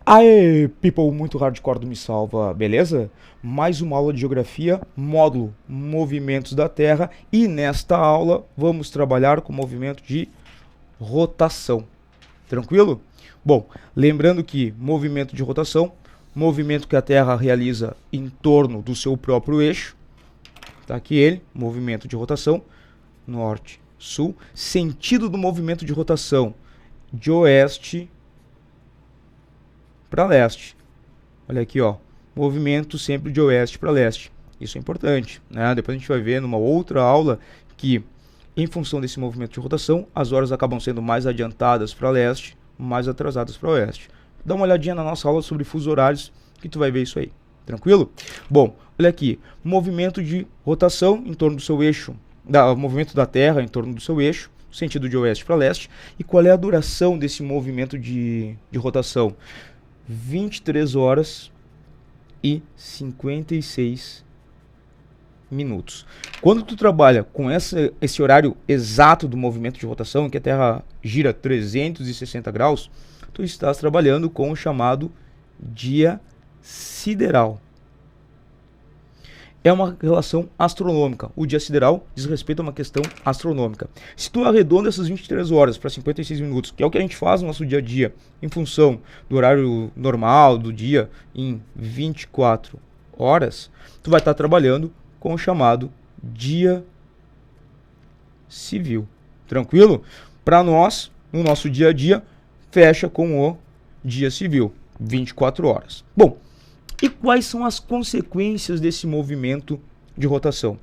Aê, people muito hardcore do Me Salva, beleza? Mais uma aula de geografia, módulo movimentos da Terra, e nesta aula vamos trabalhar com o movimento de rotação. Tranquilo? Bom, lembrando que movimento de rotação, movimento que a Terra realiza em torno do seu próprio eixo, tá aqui ele, movimento de rotação, norte, sul, sentido do movimento de rotação, de oeste para leste. Olha aqui, ó, movimento sempre de oeste para leste. Isso é importante, né? Depois a gente vai ver numa outra aula que, em função desse movimento de rotação, as horas acabam sendo mais adiantadas para leste, mais atrasadas para oeste. Dá uma olhadinha na nossa aula sobre fusos horários que tu vai ver isso aí. Tranquilo? Bom, olha aqui, movimento de rotação em torno do seu eixo, movimento da Terra em torno do seu eixo, sentido de oeste para leste. E qual é a duração desse movimento de rotação? 23 horas e 56 minutos. Quando tu trabalha com esse horário exato do movimento de rotação, em que a Terra gira 360 graus, tu estás trabalhando com o chamado dia sideral. É uma relação astronômica. O dia sideral diz respeito a uma questão astronômica. Se tu arredonda essas 23 horas para 56 minutos, que é o que a gente faz no nosso dia a dia, em função do horário normal do dia, em 24 horas, tu vai estar trabalhando com o chamado dia civil. Tranquilo? Para nós, no nosso dia a dia, fecha com o dia civil, 24 horas. Bom, e quais são as consequências desse movimento de rotação?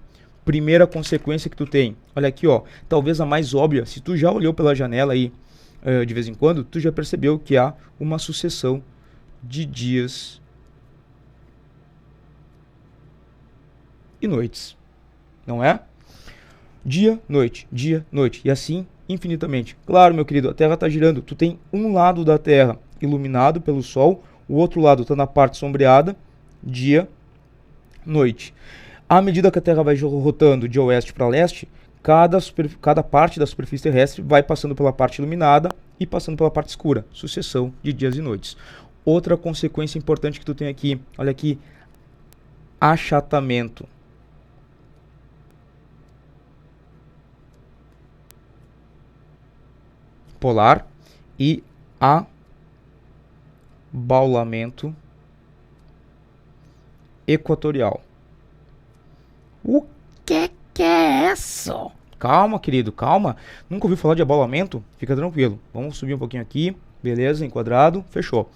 Primeira consequência que tu tem, olha aqui, ó, talvez a mais óbvia, se tu já olhou pela janela aí de vez em quando, tu já percebeu que há uma sucessão de dias e noites, não é? Dia, noite, e assim infinitamente. Claro, meu querido, a Terra está girando, tu tem um lado da Terra iluminado pelo Sol, o outro lado está na parte sombreada, dia, noite. À medida que a Terra vai rotando de oeste para leste, cada parte da superfície terrestre vai passando pela parte iluminada e passando pela parte escura, sucessão de dias e noites. Outra consequência importante que tu tem aqui, olha aqui, achatamento. Polar e abaulamento equatorial. O que é isso? Calma, querido, calma. Nunca ouviu falar de abaulamento? Fica tranquilo. Vamos subir um pouquinho aqui. Beleza, enquadrado, fechou.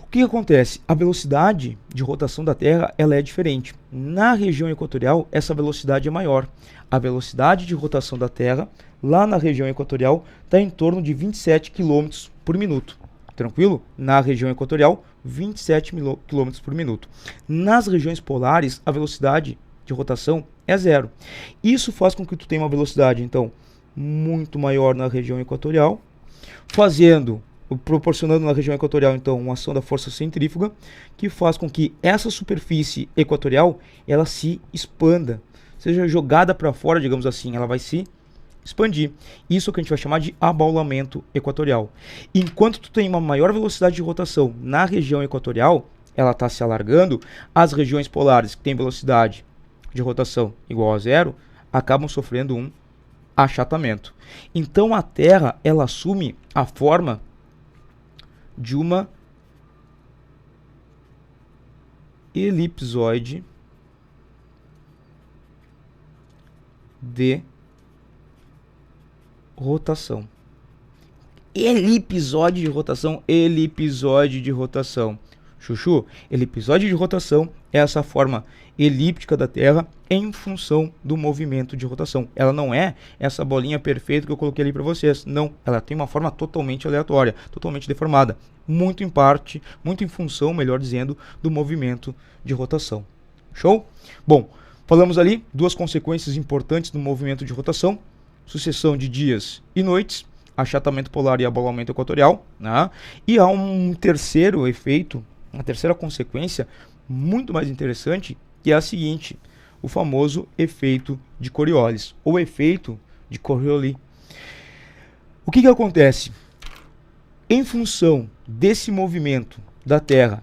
O que acontece? A velocidade de rotação da Terra ela é diferente. Na região equatorial, essa velocidade é maior. A velocidade de rotação da Terra, lá na região equatorial, está em torno de 27 km por minuto. Tranquilo? Na região equatorial, 27 km por minuto. Nas regiões polares, a velocidade de rotação é zero. Isso faz com que tu tenha uma velocidade, então, muito maior na região equatorial, proporcionando na região equatorial, então, uma ação da força centrífuga, que faz com que essa superfície equatorial, ela se expanda, seja jogada para fora, digamos assim, ela vai se expandir. Isso que a gente vai chamar de abaulamento equatorial. Enquanto tu tem uma maior velocidade de rotação na região equatorial, ela está se alargando, as regiões polares que têm velocidade de rotação igual a zero, acabam sofrendo um achatamento. Então a Terra, ela assume a forma de uma elipsoide de rotação. Elipsoide de rotação. Chuchu, elipsoide de rotação é essa forma elíptica da Terra em função do movimento de rotação. Ela não é essa bolinha perfeita que eu coloquei ali para vocês. Não, ela tem uma forma totalmente aleatória, totalmente deformada. Muito em função, melhor dizendo, do movimento de rotação. Show? Bom, falamos ali duas consequências importantes do movimento de rotação. Sucessão de dias e noites, achatamento polar e abaulamento equatorial, né? E há um terceiro efeito, uma terceira consequência muito mais interessante, que é a seguinte, o famoso efeito de Coriolis, ou efeito de Coriolis. O que acontece? Em função desse movimento da Terra,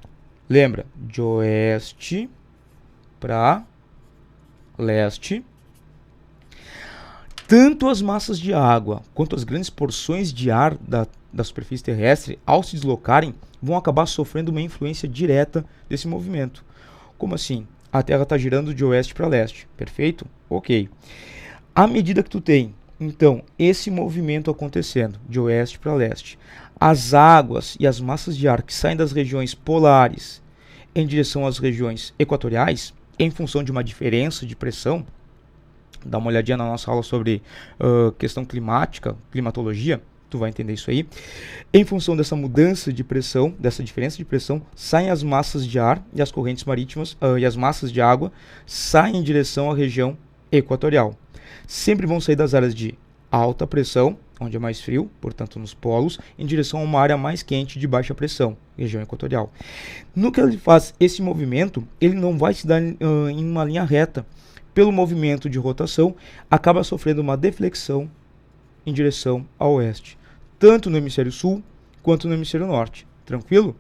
lembra, de oeste para leste, tanto as massas de água quanto as grandes porções de ar da superfície terrestre, ao se deslocarem, vão acabar sofrendo uma influência direta desse movimento. Como assim? A Terra está girando de oeste para leste, perfeito? Ok. À medida que tu tem, então, esse movimento acontecendo de oeste para leste, as águas e as massas de ar que saem das regiões polares em direção às regiões equatoriais, em função de uma diferença de pressão, dá uma olhadinha na nossa aula sobre questão climática, climatologia, tu vai entender isso aí. Em função dessa mudança de pressão, dessa diferença de pressão, saem as massas de ar e as correntes marítimas e as massas de água saem em direção à região equatorial. Sempre vão sair das áreas de alta pressão, onde é mais frio, portanto nos polos, em direção a uma área mais quente de baixa pressão, região equatorial. No que ele faz esse movimento, ele não vai se dar em uma linha reta. Pelo movimento de rotação, acaba sofrendo uma deflexão em direção ao oeste, tanto no hemisfério sul quanto no hemisfério norte. Tranquilo?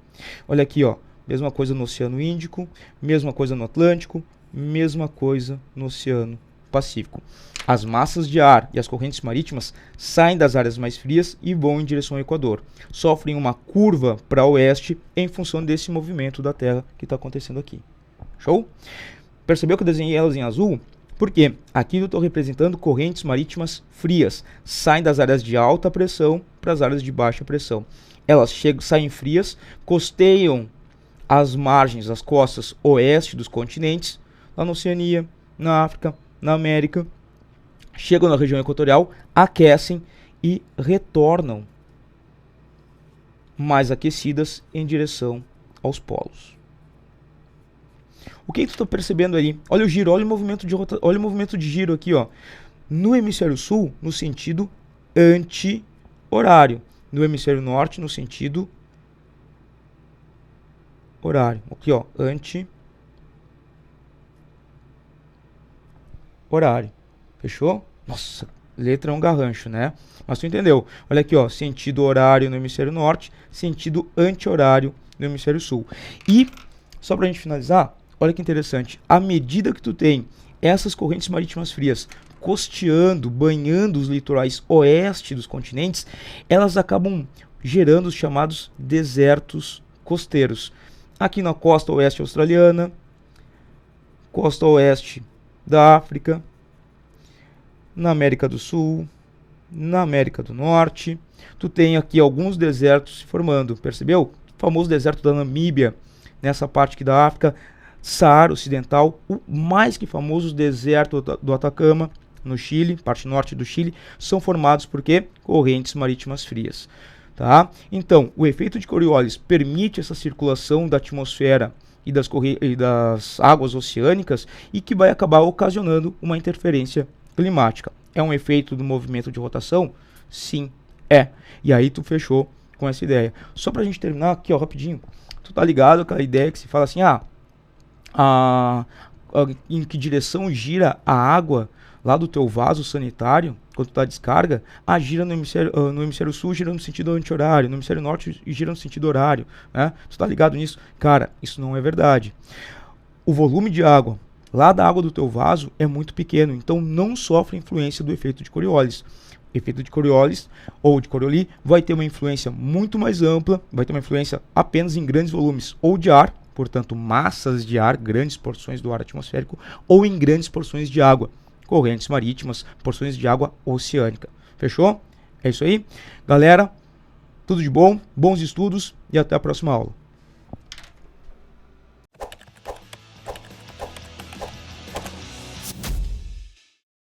Olha aqui, ó, mesma coisa no Oceano Índico, mesma coisa no Atlântico, mesma coisa no Oceano Pacífico. As massas de ar e as correntes marítimas saem das áreas mais frias e vão em direção ao Equador. Sofrem uma curva para o oeste em função desse movimento da Terra que está acontecendo aqui. Show? Percebeu que eu desenhei elas em azul? Porque aqui eu estou representando correntes marítimas frias. Saem das áreas de alta pressão para as áreas de baixa pressão. Elas saem frias, costeiam as margens, as costas oeste dos continentes, lá na Oceania, na África, na América. Chegam na região equatorial, aquecem e retornam mais aquecidas em direção aos polos. O que tu está percebendo ali? Olha o giro, olha o movimento olha o movimento de giro aqui, ó. No hemisfério sul, no sentido anti-horário. No hemisfério norte, no sentido horário. Aqui, ó, anti-horário. Fechou? Nossa, letra é um garrancho, né? Mas tu entendeu. Olha aqui, ó, sentido horário no hemisfério norte, sentido anti-horário no hemisfério sul. E, só pra gente finalizar, olha que interessante. À medida que tu tem essas correntes marítimas frias costeando, banhando os litorais oeste dos continentes, elas acabam gerando os chamados desertos costeiros. Aqui na costa oeste australiana, costa oeste da África, na América do Sul, na América do Norte, tu tem aqui alguns desertos se formando, percebeu? O famoso deserto da Namíbia, nessa parte aqui da África, Saara Ocidental, o mais que famoso deserto do Atacama, no Chile, parte norte do Chile, são formados por quê? Correntes marítimas frias. Tá? Então, o efeito de Coriolis permite essa circulação da atmosfera e das águas oceânicas e que vai acabar ocasionando uma interferência climática. É um efeito do movimento de rotação? Sim, é. E aí tu fechou com essa ideia. Só pra gente terminar aqui, ó, rapidinho. Tu tá ligado com aquela ideia que se fala assim, em que direção gira a água lá do teu vaso sanitário, quando tu dá descarga, gira no hemisfério sul, gira no sentido anti-horário, no hemisfério norte gira no sentido horário, né? Tu tá ligado nisso? Cara, isso não é verdade. O volume de água lá da água do teu vaso é muito pequeno, então não sofre influência do efeito de Coriolis. O efeito de Coriolis ou de Coriolis vai ter uma influência muito mais ampla, vai ter uma influência apenas em grandes volumes ou de ar, portanto massas de ar, grandes porções do ar atmosférico, ou em grandes porções de água, correntes marítimas, porções de água oceânica. Fechou? É isso aí. Galera, tudo de bom, bons estudos e até a próxima aula.